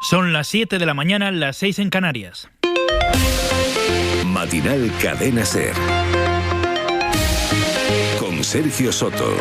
Son las 7 de la mañana, las 6 en Canarias. Matinal Cadena SER. Con Sergio Soto.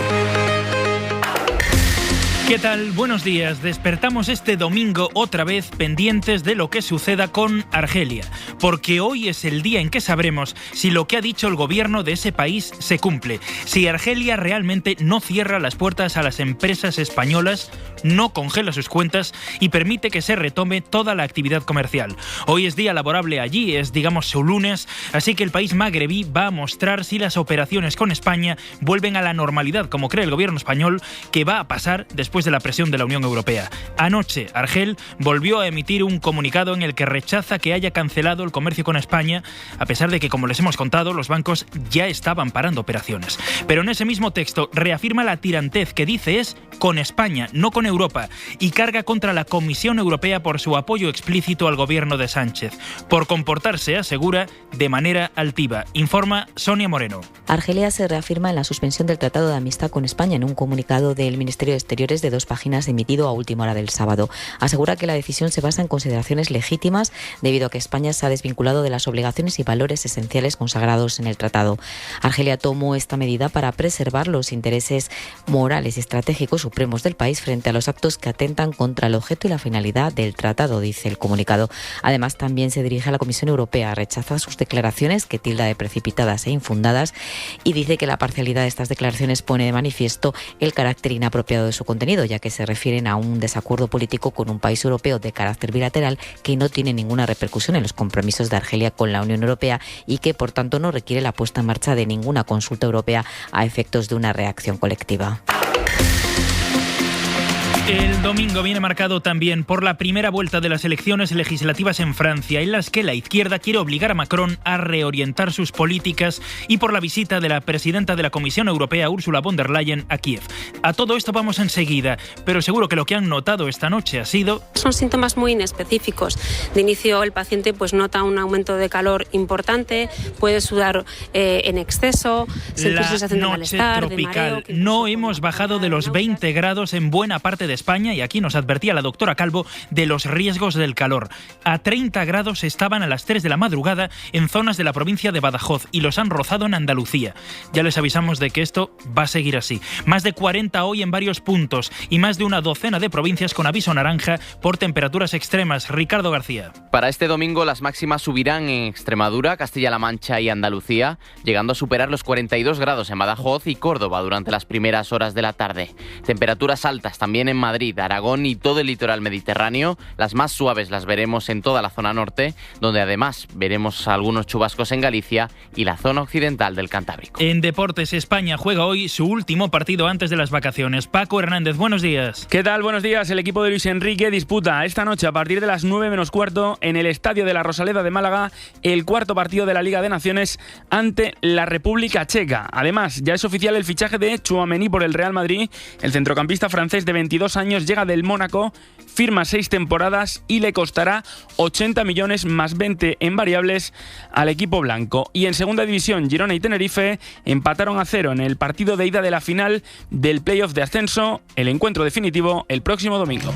¿Qué tal? Buenos días. Despertamos este domingo otra vez pendientes de lo que suceda con Argelia, porque hoy es el día en que sabremos si lo que ha dicho el gobierno de ese país se cumple, si Argelia realmente no cierra las puertas a las empresas españolas, no congela sus cuentas y permite que se retome toda la actividad comercial. Hoy es día laborable allí, es digamos su lunes, así que el país magrebí va a mostrar si las operaciones con España vuelven a la normalidad, como cree el gobierno español, que va a pasar después de la presión de la Unión Europea. Anoche, Argel volvió a emitir un comunicado en el que rechaza que haya cancelado el comercio con España, a pesar de que, como les hemos contado, los bancos ya estaban parando operaciones. Pero en ese mismo texto reafirma la tirantez que dice es con España, no con Europa, y carga contra la Comisión Europea por su apoyo explícito al gobierno de Sánchez, por comportarse, asegura, de manera altiva. Informa Sonia Moreno. Argelia se reafirma en la suspensión del Tratado de Amistad con España en un comunicado del Ministerio de Exteriores de 2 páginas emitido a última hora del sábado. Asegura que la decisión se basa en consideraciones legítimas debido a que España se ha desvinculado de las obligaciones y valores esenciales consagrados en el tratado. Argelia tomó esta medida para preservar los intereses morales y estratégicos supremos del país frente a los actos que atentan contra el objeto y la finalidad del tratado, dice el comunicado. Además, también se dirige a la Comisión Europea, rechaza sus declaraciones, que tilda de precipitadas e infundadas, y dice que la parcialidad de estas declaraciones pone de manifiesto el carácter inapropiado de su contenido, ya que se refieren a un desacuerdo político con un país europeo de carácter bilateral que no tiene ninguna repercusión en los compromisos de Argelia con la Unión Europea y que, por tanto, no requiere la puesta en marcha de ninguna consulta europea a efectos de una reacción colectiva. El domingo viene marcado también por la primera vuelta de las elecciones legislativas en Francia, en las que la izquierda quiere obligar a Macron a reorientar sus políticas, y por la visita de la presidenta de la Comisión Europea, Ursula von der Leyen, a Kiev. A todo esto vamos enseguida, pero seguro que lo que han notado esta noche ha sido... Son síntomas muy inespecíficos. De inicio, el paciente nota un aumento de calor importante, puede sudar en exceso, sentir sensación de malestar, tropical. De mareo, no hemos bajado de los 20 grados en buena parte de España, y aquí nos advertía la doctora Calvo de los riesgos del calor. A 30 grados estaban a las 3 de la madrugada en zonas de la provincia de Badajoz y los han rozado en Andalucía. Ya les avisamos de que esto va a seguir así. Más de 40 hoy en varios puntos y más de una docena de provincias con aviso naranja por temperaturas extremas. Ricardo García. Para este domingo las máximas subirán en Extremadura, Castilla-La Mancha y Andalucía, llegando a superar los 42 grados en Badajoz y Córdoba durante las primeras horas de la tarde. Temperaturas altas también en Madrid, Aragón y todo el litoral mediterráneo. Las más suaves las veremos en toda la zona norte, donde además veremos algunos chubascos en Galicia y la zona occidental del Cantábrico. En deportes, España juega hoy su último partido antes de las vacaciones. Paco Hernández, buenos días. ¿Qué tal? Buenos días. El equipo de Luis Enrique disputa esta noche a partir de las 9 menos cuarto en el Estadio de la Rosaleda de Málaga el cuarto partido de la Liga de Naciones ante la República Checa. Además, ya es oficial el fichaje de Tchouaméni por el Real Madrid. El centrocampista francés de 22 años llega del Mónaco, firma 6 temporadas y le costará 80 millones más 20 en variables al equipo blanco. Y en segunda división, Girona y Tenerife empataron a 0 en el partido de ida de la final del playoff de ascenso. El encuentro definitivo el próximo domingo.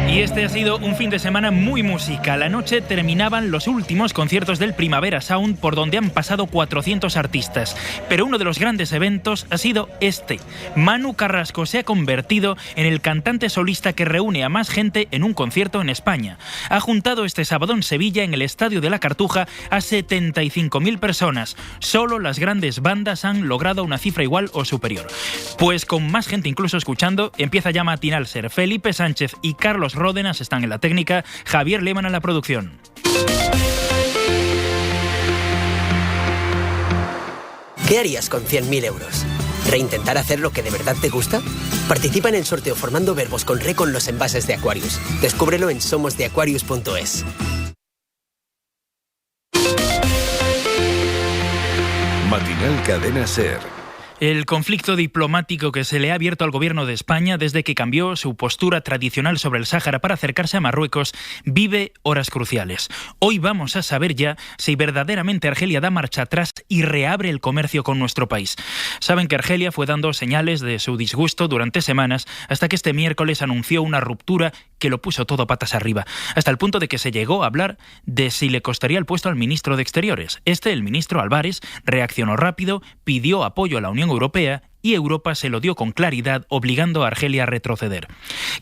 Y este ha sido un fin de semana muy musical. Anoche terminaban los últimos conciertos del Primavera Sound, por donde han pasado 400 artistas. Pero uno de los grandes eventos ha sido este. Manu Carrasco se ha convertido en el cantante solista que reúne a más gente en un concierto en España. Ha juntado este sábado en Sevilla, en el Estadio de la Cartuja, a 75.000 personas. Solo las grandes bandas han logrado una cifra igual o superior. Pues con más gente incluso escuchando, empieza ya Matinal SER. Felipe Sánchez y Carlos Ródenas están en la técnica, Javier Lehmann en la producción. ¿Qué harías con 100.000 euros? ¿Reintentar hacer lo que de verdad te gusta? Participa en el sorteo formando verbos con re con los envases de Aquarius. Descúbrelo en somosdeaquarius.es. Matinal Cadena SER. El conflicto diplomático que se le ha abierto al gobierno de España desde que cambió su postura tradicional sobre el Sáhara para acercarse a Marruecos vive horas cruciales. Hoy vamos a saber ya si verdaderamente Argelia da marcha atrás y reabre el comercio con nuestro país. Saben que Argelia fue dando señales de su disgusto durante semanas hasta que este miércoles anunció una ruptura que lo puso todo patas arriba, hasta el punto de que se llegó a hablar de si le costaría el puesto al ministro de Exteriores. El ministro Álvarez, reaccionó rápido, pidió apoyo a la Unión Europea y Europa se lo dio con claridad, obligando a Argelia a retroceder.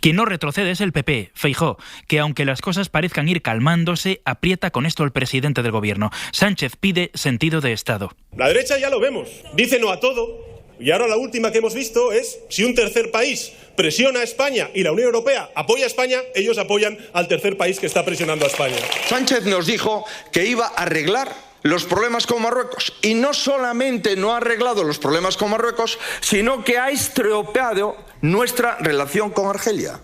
Quien no retrocede es el PP, Feijóo, que aunque las cosas parezcan ir calmándose, aprieta con esto al presidente del gobierno. Sánchez pide sentido de Estado. La derecha ya lo vemos, dice no a todo, y ahora la última que hemos visto es si un tercer país presiona a España y la Unión Europea apoya a España, ellos apoyan al tercer país que está presionando a España. Sánchez nos dijo que iba a arreglar los problemas con Marruecos, y no solamente no ha arreglado los problemas con Marruecos, sino que ha estropeado nuestra relación con Argelia.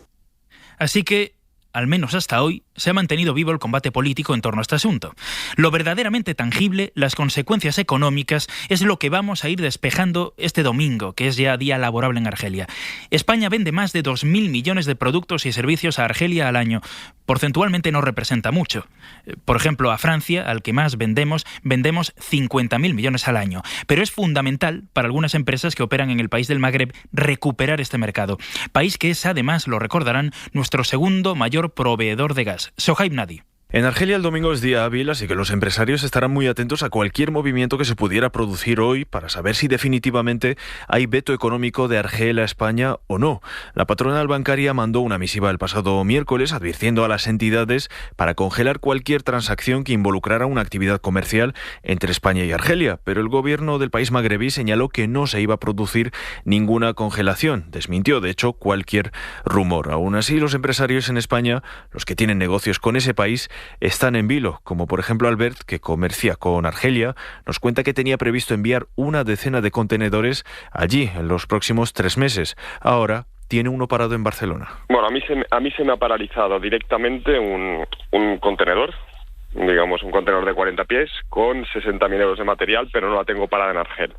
Así que, al menos hasta hoy, se ha mantenido vivo el combate político en torno a este asunto. Lo verdaderamente tangible, las consecuencias económicas, es lo que vamos a ir despejando este domingo, que es ya día laborable en Argelia. España vende más de 2.000 millones de productos y servicios a Argelia al año. Porcentualmente no representa mucho. Por ejemplo, a Francia, al que más vendemos 50.000 millones al año. Pero es fundamental para algunas empresas que operan en el país del Magreb recuperar este mercado. País que es, además, lo recordarán, nuestro segundo mayor proveedor de gas. Sohaib Nadi. En Argelia el domingo es día hábil, así que los empresarios estarán muy atentos a cualquier movimiento que se pudiera producir hoy para saber si definitivamente hay veto económico de Argel a España o no. La patronal bancaria mandó una misiva el pasado miércoles advirtiendo a las entidades para congelar cualquier transacción que involucrara una actividad comercial entre España y Argelia, pero el gobierno del país magrebí señaló que no se iba a producir ninguna congelación. Desmintió, de hecho, cualquier rumor. Aún así, los empresarios en España, los que tienen negocios con ese país, están en vilo, como por ejemplo Albert, que comercia con Argelia, nos cuenta que tenía previsto enviar una decena de contenedores allí en los próximos 3 meses. Ahora tiene uno parado en Barcelona. Bueno, a mí se me ha paralizado directamente un contenedor, digamos un contenedor de 40 pies con 60.000 euros de material, pero no la tengo parada en Argel,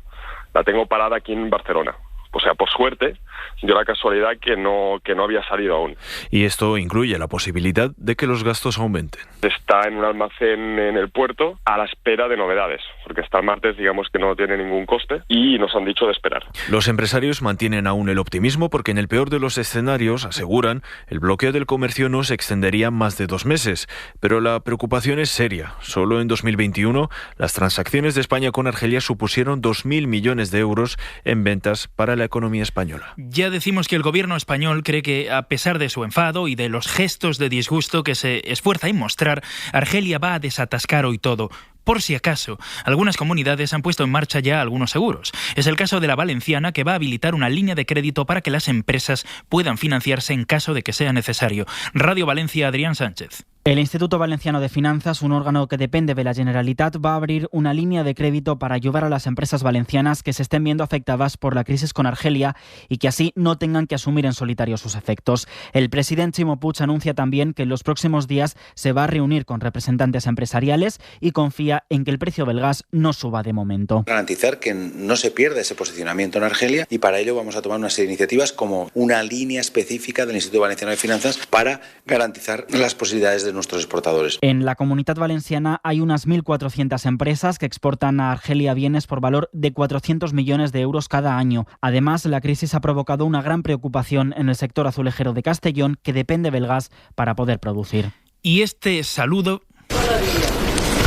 la tengo parada aquí en Barcelona. O sea, por suerte, dio la casualidad que no había salido aún. Y esto incluye la posibilidad de que los gastos aumenten. Está en un almacén en el puerto a la espera de novedades, porque hasta el martes digamos que no tiene ningún coste y nos han dicho de esperar. Los empresarios mantienen aún el optimismo porque en el peor de los escenarios, aseguran, el bloqueo del comercio no se extendería más de 2 meses. Pero la preocupación es seria. Solo en 2021 las transacciones de España con Argelia supusieron 2.000 millones de euros en ventas para la economía española. Ya decimos que el gobierno español cree que, a pesar de su enfado y de los gestos de disgusto que se esfuerza en mostrar, Argelia va a desatascar hoy todo. Por si acaso, algunas comunidades han puesto en marcha ya algunos seguros. Es el caso de la valenciana, que va a habilitar una línea de crédito para que las empresas puedan financiarse en caso de que sea necesario. Radio Valencia, Adrián Sánchez. El Instituto Valenciano de Finanzas, un órgano que depende de la Generalitat, va a abrir una línea de crédito para ayudar a las empresas valencianas que se estén viendo afectadas por la crisis con Argelia y que así no tengan que asumir en solitario sus efectos. El presidente Ximo Puig anuncia también que en los próximos días se va a reunir con representantes empresariales y confía en que el precio del gas no suba de momento. Garantizar que no se pierda ese posicionamiento en Argelia, y para ello vamos a tomar una serie de iniciativas como una línea específica del Instituto Valenciano de Finanzas para garantizar las posibilidades de nuestros exportadores. En la Comunitat Valenciana hay unas 1.400 empresas que exportan a Argelia bienes por valor de 400 millones de euros cada año. Además, la crisis ha provocado una gran preocupación en el sector azulejero de Castellón, que depende del gas para poder producir. Y este saludo...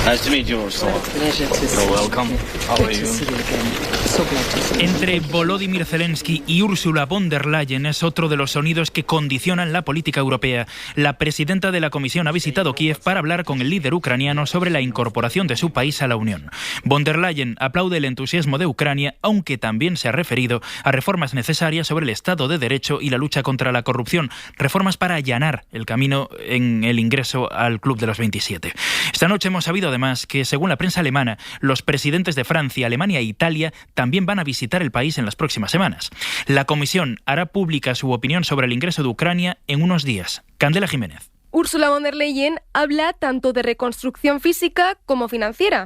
Nice to meet you, Ursula. You're welcome. How are you? Entre Volodymyr Zelensky y Ursula von der Leyen es otro de los sonidos que condicionan la política europea. La presidenta de la Comisión ha visitado Kiev para hablar con el líder ucraniano sobre la incorporación de su país a la Unión. Von der Leyen aplaude el entusiasmo de Ucrania, aunque también se ha referido a reformas necesarias sobre el Estado de Derecho y la lucha contra la corrupción, reformas para allanar el camino en el ingreso al Club de los 27. Esta noche hemos sabido además que, según la prensa alemana, los presidentes de Francia, Alemania e Italia también van a visitar el país en las próximas semanas. La Comisión hará pública su opinión sobre el ingreso de Ucrania en unos días. Candela Jiménez. Ursula von der Leyen habla tanto de reconstrucción física como financiera.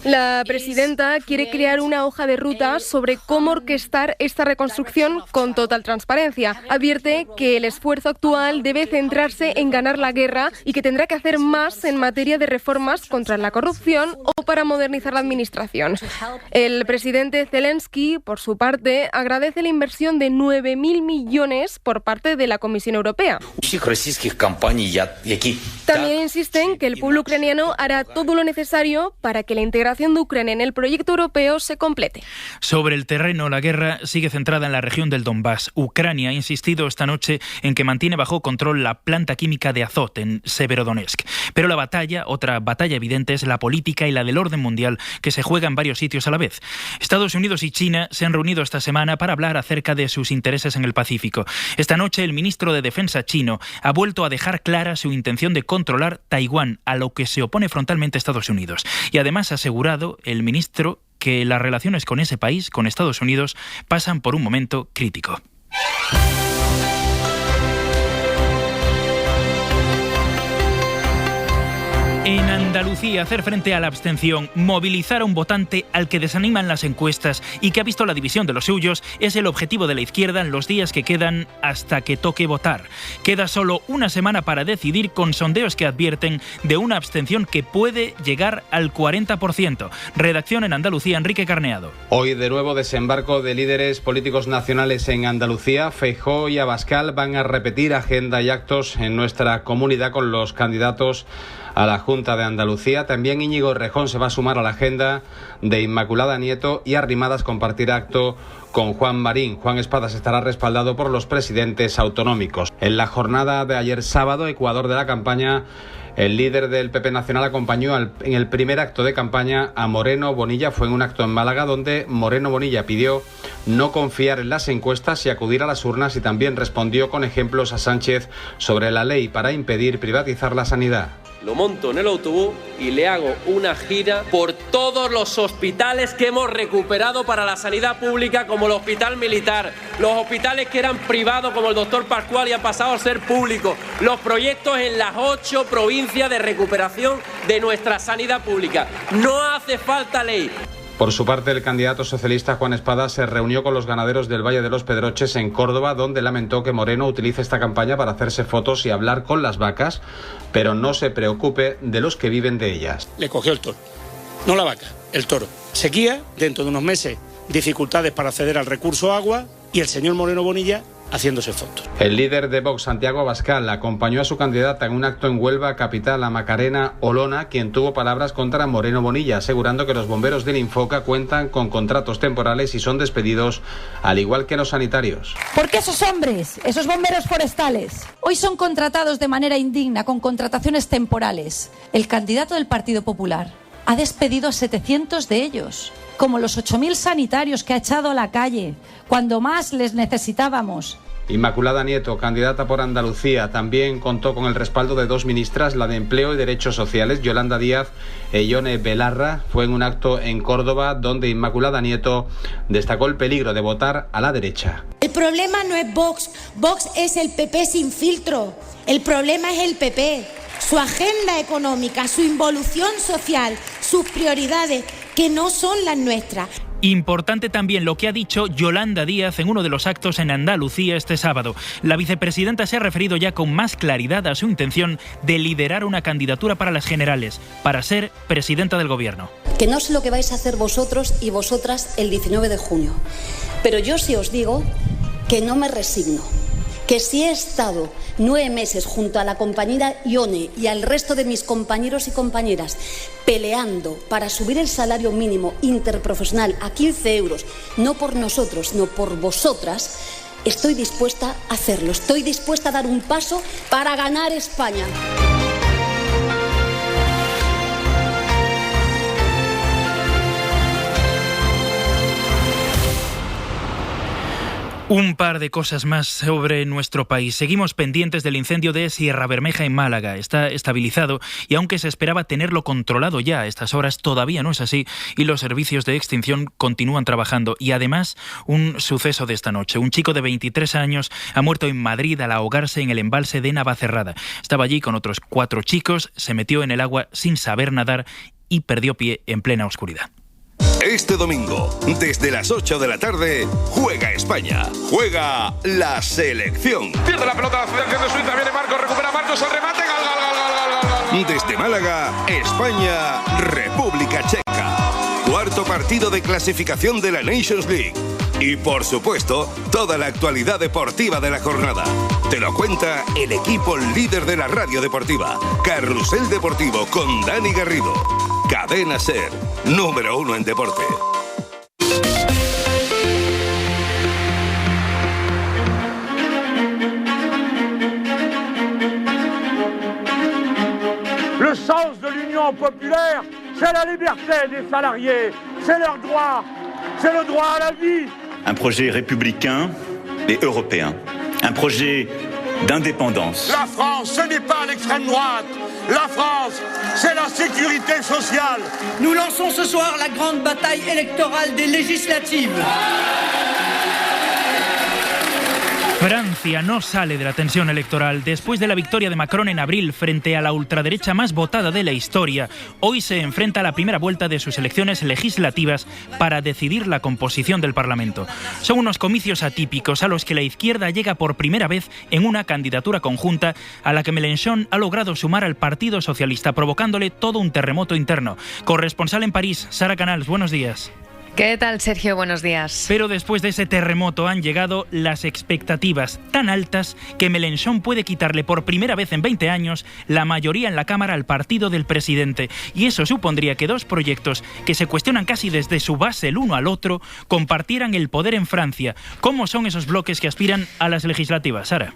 La presidenta quiere crear una hoja de ruta sobre cómo orquestar esta reconstrucción con total transparencia. Advierte que el esfuerzo actual debe centrarse en ganar la guerra y que tendrá que hacer más en materia de reformas contra la corrupción o para modernizar la administración. El presidente Zelensky, por su parte, agradece la inversión de 9.000 millones por parte de la Comisión Europea. También insiste en que el pueblo ucraniano hará todo lo necesario para que la integración de Ucrania en el proyecto europeo se complete. Sobre el terreno, la guerra sigue centrada en la región del Donbass. Ucrania ha insistido esta noche en que mantiene bajo control la planta química de Azot en Severodonetsk. Pero la batalla, otra batalla evidente, es la política y la del orden mundial, que se juega en varios sitios a la vez. Estados Unidos y China se han reunido esta semana para hablar acerca de sus intereses en el Pacífico. Esta noche el ministro de Defensa chino ha vuelto a dejar clara su intención de controlar Taiwán, a lo que se opone frontalmente Estados Unidos. Y además ha asegurado el ministro que las relaciones con ese país, con Estados Unidos, pasan por un momento crítico. En Andalucía, hacer frente a la abstención, movilizar a un votante al que desaniman las encuestas y que ha visto la división de los suyos, es el objetivo de la izquierda en los días que quedan hasta que toque votar. Queda solo una semana para decidir, con sondeos que advierten de una abstención que puede llegar al 40%. Redacción en Andalucía, Enrique Carneado. Hoy de nuevo desembarco de líderes políticos nacionales en Andalucía. Feijóo y Abascal van a repetir agenda y actos en nuestra comunidad con los candidatos a la Junta de Andalucía. También Íñigo Errejón se va a sumar a la agenda de Inmaculada Nieto y Arrimadas compartirá acto con Juan Marín. Juan Espadas estará respaldado por los presidentes autonómicos. En la jornada de ayer sábado, Ecuador de la campaña, el líder del PP Nacional acompañó en el primer acto de campaña a Moreno Bonilla. Fue en un acto en Málaga donde Moreno Bonilla pidió no confiar en las encuestas y acudir a las urnas, y también respondió con ejemplos a Sánchez sobre la ley para impedir privatizar la sanidad. Lo monto en el autobús y le hago una gira por todos los hospitales que hemos recuperado para la sanidad pública, como el Hospital Militar, los hospitales que eran privados como el Doctor Pascual y han pasado a ser públicos, los proyectos en las 8 provincias de recuperación de nuestra sanidad pública. No hace falta ley. Por su parte, el candidato socialista Juan Espadas se reunió con los ganaderos del Valle de los Pedroches en Córdoba, donde lamentó que Moreno utilice esta campaña para hacerse fotos y hablar con las vacas, pero no se preocupe de los que viven de ellas. Le cogió el toro, no la vaca, el toro. Sequía, dentro de unos meses, dificultades para acceder al recurso agua, y el señor Moreno Bonilla haciéndose fotos. El líder de Vox, Santiago Abascal, acompañó a su candidata en un acto en Huelva, capital, a Macarena Olona, quien tuvo palabras contra Moreno Bonilla, asegurando que los bomberos del Infoca cuentan con contratos temporales y son despedidos, al igual que los sanitarios. Porque esos hombres, esos bomberos forestales, hoy son contratados de manera indigna, con contrataciones temporales. El candidato del Partido Popular ha despedido a 700 de ellos, como los 8.000 sanitarios que ha echado a la calle cuando más les necesitábamos. Inmaculada Nieto, candidata por Andalucía, también contó con el respaldo de 2 ministras, la de Empleo y Derechos Sociales, Yolanda Díaz e Ione Belarra. Fue en un acto en Córdoba donde Inmaculada Nieto destacó el peligro de votar a la derecha. El problema no es Vox, Vox es el PP sin filtro. El problema es el PP, su agenda económica, su involución social, sus prioridades, que no son las nuestras. Importante también lo que ha dicho Yolanda Díaz en uno de los actos en Andalucía este sábado. La vicepresidenta se ha referido ya con más claridad a su intención de liderar una candidatura para las generales, para ser presidenta del gobierno. Que no sé lo que vais a hacer vosotros y vosotras el 19 de junio, pero yo sí os digo que no me resigno, que si he estado 9 meses junto a la compañera Ione y al resto de mis compañeros y compañeras peleando para subir el salario mínimo interprofesional a 15 euros, no por nosotros, sino por vosotras, estoy dispuesta a hacerlo, estoy dispuesta a dar un paso para ganar España. Un par de cosas más sobre nuestro país. Seguimos pendientes del incendio de Sierra Bermeja en Málaga. Está estabilizado y aunque se esperaba tenerlo controlado ya a estas horas, todavía no es así y los servicios de extinción continúan trabajando. Y además, un suceso de esta noche. Un chico de 23 años ha muerto en Madrid al ahogarse en el embalse de Navacerrada. Estaba allí con otros 4 chicos, se metió en el agua sin saber nadar y perdió pie en plena oscuridad. Este domingo, desde las 8 de la tarde, juega España. Juega la selección. Pierde la pelota la selección de Suiza. Viene Marcos, recupera Marcos, el remate. Gol. Desde Málaga, España, República Checa. Cuarto partido de clasificación de la Nations League. Y por supuesto, toda la actualidad deportiva de la jornada. Te lo cuenta el equipo líder de la radio deportiva, Carrusel Deportivo con Dani Garrido. Cadena SER, número 1 en deporte. Le sens de l'Union populaire, c'est la liberté des salariés, c'est leur droit, c'est le droit à la vie. Un projet républicain et européen, un projet d'indépendance. La France, ce n'est pas l'extrême droite. La France, c'est la sécurité sociale. Nous lançons ce soir la grande bataille électorale des législatives. Francia no sale de la tensión electoral. Después de la victoria de Macron en abril frente a la ultraderecha más votada de la historia, hoy se enfrenta a la primera vuelta de sus elecciones legislativas para decidir la composición del Parlamento. Son unos comicios atípicos a los que la izquierda llega por primera vez en una candidatura conjunta a la que Mélenchon ha logrado sumar al Partido Socialista, provocándole todo un terremoto interno. Corresponsal en París, Sara Canals, buenos días. ¿Qué tal, Sergio? Buenos días. Pero después de ese terremoto han llegado las expectativas tan altas que Mélenchon puede quitarle por primera vez en 20 años la mayoría en la Cámara al partido del presidente. Y eso supondría que 2 proyectos que se cuestionan casi desde su base el uno al otro compartieran el poder en Francia. ¿Cómo son esos bloques que aspiran a las legislativas, Sara?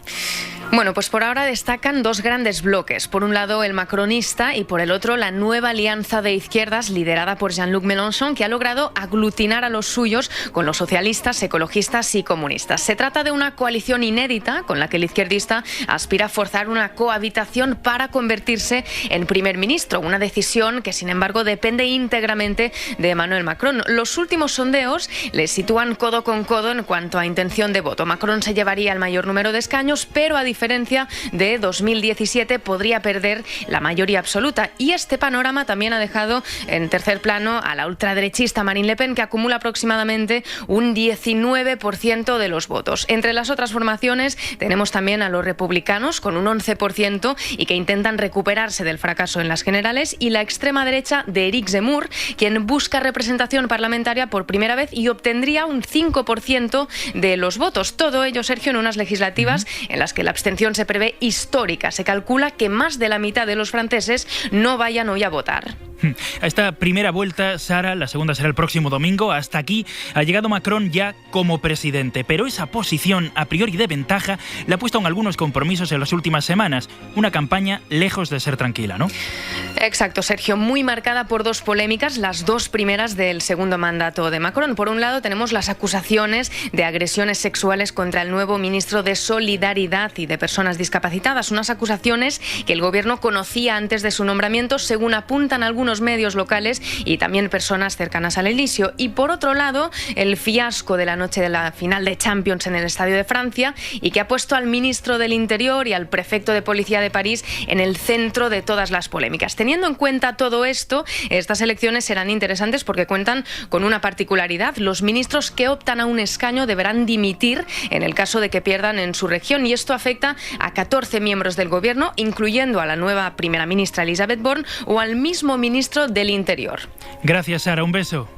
Bueno, pues por ahora destacan 2 grandes bloques. Por un lado, el macronista y por el otro, la nueva alianza de izquierdas liderada por Jean-Luc Mélenchon, que ha logrado aglutinar a los suyos con los socialistas, ecologistas y comunistas. Se trata de una coalición inédita con la que el izquierdista aspira a forzar una cohabitación para convertirse en primer ministro, una decisión que, sin embargo, depende íntegramente de Emmanuel Macron. Los últimos sondeos le sitúan codo con codo en cuanto a intención de voto. Macron se llevaría el mayor número de escaños, pero a diferencia de 2017 podría perder la mayoría absoluta. Y este panorama también ha dejado en tercer plano a la ultraderechista Marine Le Pen, que acumula aproximadamente un 19% de los votos. Entre las otras formaciones tenemos también a los republicanos con un 11% y que intentan recuperarse del fracaso en las generales, y la extrema derecha de Éric Zemmour, quien busca representación parlamentaria por primera vez y obtendría un 5% de los votos. Todo ello, Sergio, en unas legislativas en las que la abstención se prevé histórica. Se calcula que más de la mitad de los franceses no vayan hoy a votar. A esta primera vuelta, Sara, la segunda será el próximo domingo. Hasta aquí ha llegado Macron ya como presidente, pero esa posición a priori de ventaja le ha puesto en algunos compromisos en las últimas semanas. Una campaña lejos de ser tranquila, ¿no? Exacto, Sergio, muy marcada por 2 polémicas, las 2 primeras del segundo mandato de Macron. Por un lado, tenemos las acusaciones de agresiones sexuales contra el nuevo ministro de Solidaridad y de Personas Discapacitadas, unas acusaciones que el gobierno conocía antes de su nombramiento, según apuntan algunos medios locales y también personas cercanas al Elíseo. Y por otro lado, el fiasco de la noche de la final de Champions en el Estadio de Francia, y que ha puesto al ministro del Interior y al prefecto de Policía de París en el centro de todas las polémicas. Teniendo en cuenta todo esto, estas elecciones serán interesantes porque cuentan con una particularidad. Los ministros que optan a un escaño deberán dimitir en el caso de que pierdan en su región, y esto afecta a 14 miembros del gobierno, incluyendo a la nueva primera ministra Elisabeth Borne o al mismo ministro del Interior. Gracias, Sara. Un beso.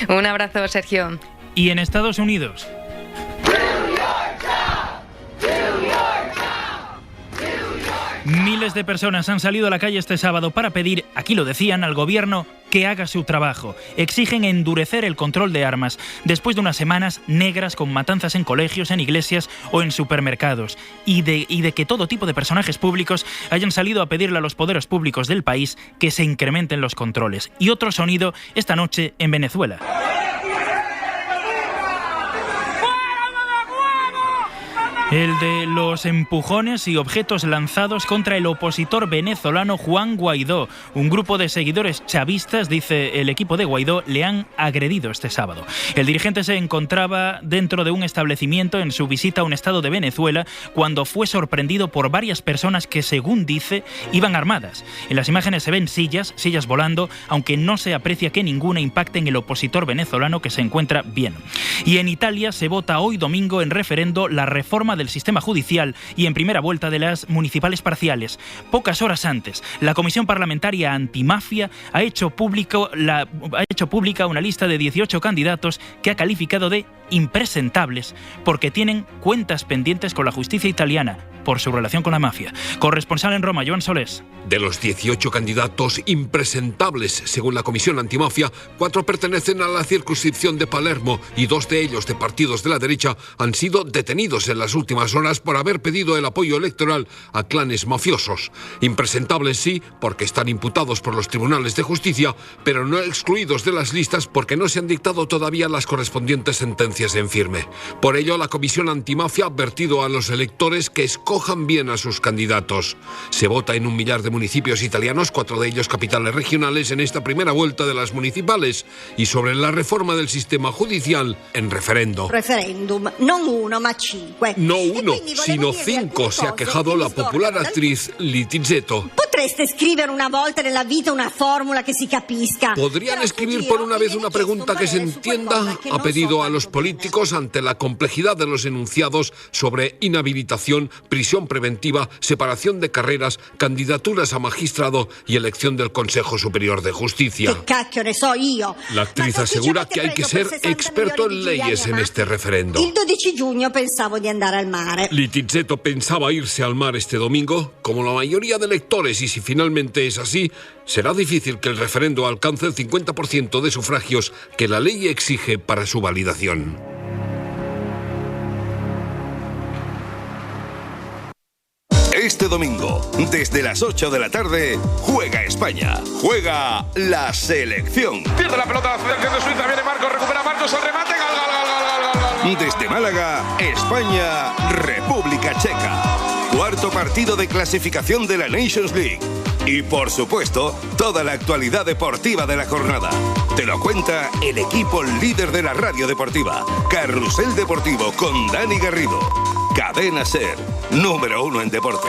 Un abrazo, Sergio. Y en Estados Unidos. Miles de personas han salido a la calle este sábado para pedir, aquí lo decían, al gobierno que haga su trabajo. Exigen endurecer el control de armas después de unas semanas negras con matanzas en colegios, en iglesias o en supermercados, y de que todo tipo de personajes públicos hayan salido a pedirle a los poderes públicos del país que se incrementen los controles. Y otro sonido esta noche en Venezuela. El de los empujones y objetos lanzados contra el opositor venezolano Juan Guaidó. Un grupo de seguidores chavistas, dice el equipo de Guaidó, le han agredido este sábado. El dirigente se encontraba dentro de un establecimiento en su visita a un estado de Venezuela cuando fue sorprendido por varias personas que, según dice, iban armadas. En las imágenes se ven sillas volando, aunque no se aprecia que ninguna impacte en el opositor venezolano, que se encuentra bien. Y en Italia se vota hoy domingo en referendo la reforma del sistema judicial y en primera vuelta de las municipales parciales. Pocas horas antes, la Comisión Parlamentaria Antimafia ha hecho pública una lista de 18 candidatos que ha calificado de impresentables porque tienen cuentas pendientes con la justicia italiana por su relación con la mafia. Corresponsal en Roma, Joan Solés. De los 18 candidatos impresentables, según la Comisión Antimafia, 4 pertenecen a la circunscripción de Palermo y 2 de ellos, de partidos de la derecha, han sido detenidos en las últimas horas por haber pedido el apoyo electoral a clanes mafiosos. Impresentables sí, porque están imputados por los tribunales de justicia, pero no excluidos de las listas porque no se han dictado todavía las correspondientes sentencias en firme. Por ello, la Comisión Antimafia ha advertido a los electores que escojan bien a sus candidatos. Se vota en 1 millar de municipios italianos, 4 de ellos capitales regionales, en esta primera vuelta de las municipales, y sobre la reforma del sistema judicial en referendo. Referéndum, no 1 ma 5. No 1, sino 5, se ha quejado la popular actriz Littizzetto. Potreste scrivere una volta nella vita una fórmula que si capisca. ¿Podrían escribir por una vez una pregunta que se entienda? Ha pedido a los políticos, ante la complejidad de los enunciados sobre inhabilitación, prisión preventiva, separación de carreras, candidaturas a magistrado y elección del Consejo Superior de Justicia. ¿Qué cacchio ne so io? La actriz asegura que hay que ser experto en leyes en este referendo. Il 12 giugno pensavo di andare al mare. Littizzetto pensaba irse al mar este domingo, como la mayoría de electores, y si finalmente es así, será difícil que el referendo alcance el 50% de sufragios que la ley exige para su validación. Este domingo, desde las 8 de la tarde, juega España, juega la selección. Pierde la pelota la selección de Suiza, viene Marcos, recupera Marcos, el remate, gol. Desde Málaga, España, República Checa. 4º partido de clasificación de la Nations League. Y por supuesto, toda la actualidad deportiva de la jornada. Te lo cuenta el equipo líder de la radio deportiva, Carrusel Deportivo con Dani Garrido. Cadena SER, número 1 en deporte.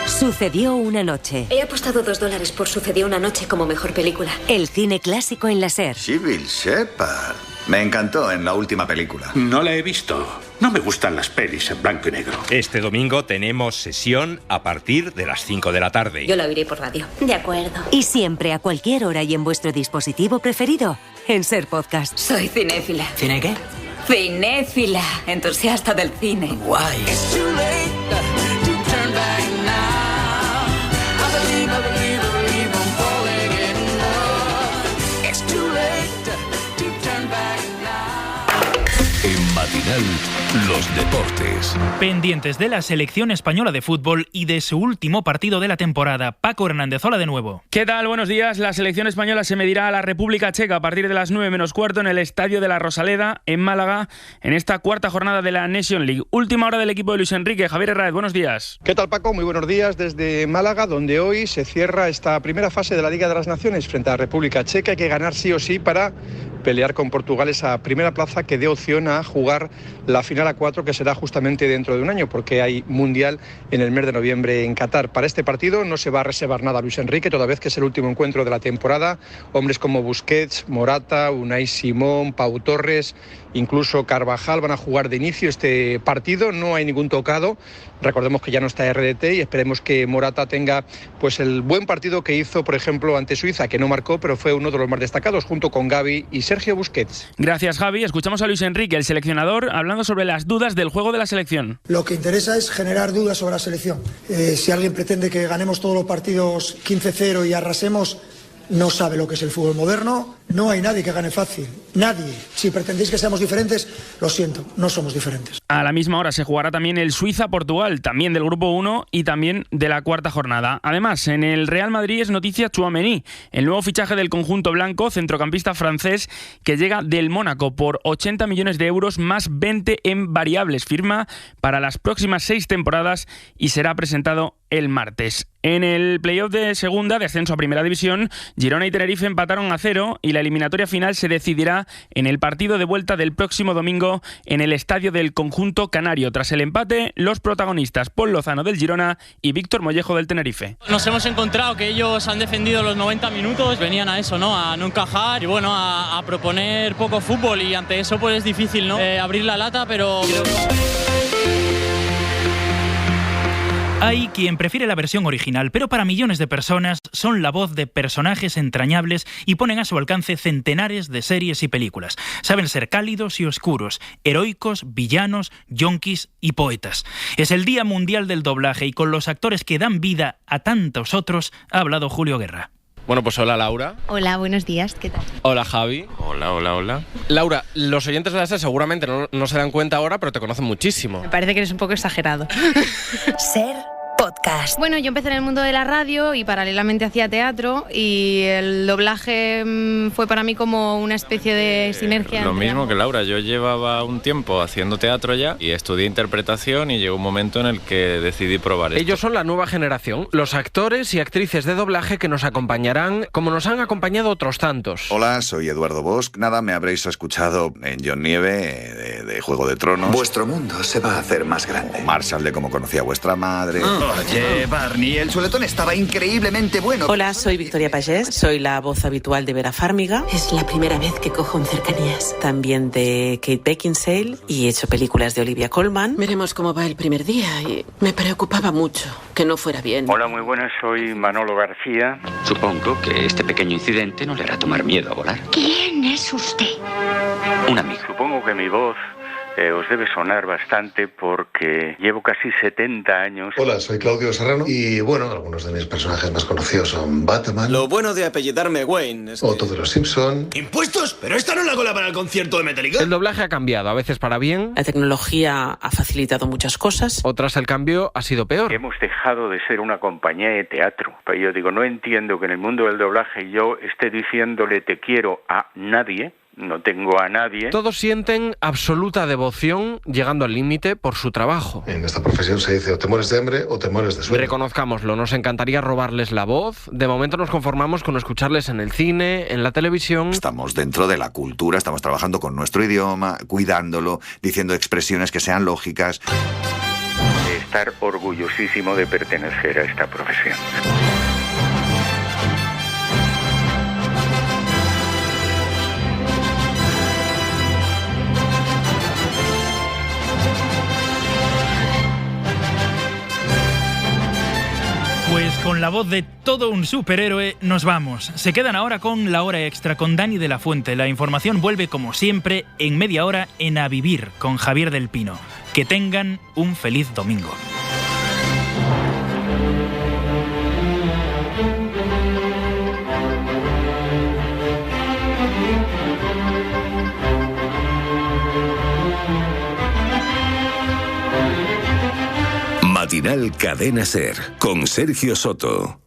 Sucedió una noche. He apostado $2 por Sucedió una noche como mejor película. El cine clásico en la SER. Sybil Shepherd. Me encantó en la última película. No la he visto. No me gustan las pelis en blanco y negro. Este domingo tenemos sesión a partir de las 5 de la tarde. Yo la oiré por radio. De acuerdo. Y siempre, a cualquier hora y en vuestro dispositivo preferido, en SER Podcast. Soy cinéfila. ¿Cine qué? Cinéfila. Entusiasta del cine. Guay. En Matinal, los deportes. Pendientes de la selección española de fútbol y de su último partido de la temporada. Paco Hernández, hola de nuevo. ¿Qué tal? Buenos días. La selección española se medirá a la República Checa a partir de las 9 menos cuarto en el Estadio de la Rosaleda, en Málaga, en esta 4ª jornada de la Nations League. Última hora del equipo de Luis Enrique. Javier Herráez, buenos días. ¿Qué tal, Paco? Muy buenos días desde Málaga, donde hoy se cierra esta primera fase de la Liga de las Naciones frente a la República Checa. Hay que ganar sí o sí para pelear con Portugal esa primera plaza que dé opción a jugar la final a 4, que será justamente dentro de un año, porque hay Mundial en el mes de noviembre en Qatar. Para este partido no se va a reservar nada a Luis Enrique, toda vez que es el último encuentro de la temporada. Hombres como Busquets, Morata, Unai Simón, Pau Torres, incluso Carvajal van a jugar de inicio este partido. No hay ningún tocado. Recordemos que ya no está RDT y esperemos que Morata tenga pues el buen partido que hizo, por ejemplo, ante Suiza, que no marcó, pero fue uno de los más destacados, junto con Gavi y Sergio Busquets. Gracias, Javi. Escuchamos a Luis Enrique, el seleccionador, hablando sobre las dudas del juego de la selección. Lo que interesa es generar dudas sobre la selección. Si alguien pretende que ganemos todos los partidos 15-0 y arrasemos, no sabe lo que es el fútbol moderno, No hay nadie que gane fácil, nadie. Si pretendéis que seamos diferentes, lo siento, no somos diferentes. A la misma hora se jugará también el Suiza-Portugal, también del Grupo 1 y también de la cuarta jornada. Además, en el Real Madrid es noticia Tchouaméni, el nuevo fichaje del conjunto blanco, centrocampista francés, que llega del Mónaco por 80 millones de euros más 20 en variables. Firma para las próximas 6 temporadas y será presentado el martes. En el playoff de segunda, de ascenso a primera división, Girona y Tenerife empataron a 0 y la eliminatoria final se decidirá en el partido de vuelta del próximo domingo en el estadio del conjunto canario. Tras el empate, los protagonistas Pol Lozano del Girona y Víctor Mollejo del Tenerife. Nos hemos encontrado que ellos han defendido los 90 minutos, venían a eso, ¿no? A no encajar y bueno, a proponer poco fútbol, y ante eso pues es difícil, ¿no? Abrir la lata, pero... Hay quien prefiere la versión original, pero para millones de personas son la voz de personajes entrañables y ponen a su alcance centenares de series y películas. Saben ser cálidos y oscuros, heroicos, villanos, yonkis y poetas. Es el Día Mundial del Doblaje y con los actores que dan vida a tantos otros ha hablado Julio Guerra. Bueno, pues hola Laura. Hola, buenos días, ¿qué tal? Hola Javi. Hola. Laura, los oyentes de la SER seguramente no se dan cuenta ahora, pero te conocen muchísimo. Me parece que eres un poco exagerado. SER Podcast. Bueno, yo empecé en el mundo de la radio y paralelamente hacía teatro, y el doblaje fue para mí como una especie de sinergia. Lo mismo que Laura, yo llevaba un tiempo haciendo teatro ya y estudié interpretación, y llegó un momento en el que decidí probar esto. Ellos son la nueva generación, los actores y actrices de doblaje que nos acompañarán como nos han acompañado otros tantos. Hola, soy Eduardo Bosch. Nada, me habréis escuchado en John Nieve, de Juego de Tronos. Vuestro mundo se va a hacer más grande. Marshall, de Cómo conocí a vuestra madre. Oye, Barney, el chuletón estaba increíblemente bueno. Hola, soy Victoria Pagés, soy la voz habitual de Vera Farmiga. Es la primera vez que cojo en Cercanías. También de Kate Beckinsale, y he hecho películas de Olivia Colman. Veremos cómo va el primer día, y me preocupaba mucho que no fuera bien. Hola, muy buenas, soy Manolo García. Supongo que este pequeño incidente no le hará tomar miedo a volar. ¿Quién es usted? Un amigo. Supongo que mi voz os debe sonar bastante porque llevo casi 70 años. Hola, soy Claudio Serrano y bueno, algunos de mis personajes más conocidos son Batman. Lo bueno de apellidarme Wayne es que... Otto de los Simpson. ¿Impuestos? ¿Pero esta no es la cola para el concierto de Metallica? El doblaje ha cambiado, a veces para bien. La tecnología ha facilitado muchas cosas. Otras el cambio ha sido peor. Hemos dejado de ser una compañía de teatro. Pero yo digo, no entiendo que en el mundo del doblaje yo esté diciéndole te quiero a nadie. No tengo a nadie. Todos sienten absoluta devoción, llegando al límite por su trabajo. En esta profesión se dice o te mueres de hambre o te mueres de sueño. Reconozcámoslo, nos encantaría robarles la voz. De momento nos conformamos con escucharles en el cine, en la televisión. Estamos dentro de la cultura, estamos trabajando con nuestro idioma, cuidándolo, diciendo expresiones que sean lógicas. Estar orgullosísimo de pertenecer a esta profesión. Pues con la voz de todo un superhéroe nos vamos. Se quedan ahora con la hora extra con Dani de la Fuente. La información vuelve como siempre en media hora en A Vivir con Javier del Pino. Que tengan un feliz domingo. Matinal Cadena SER con Sergio Soto.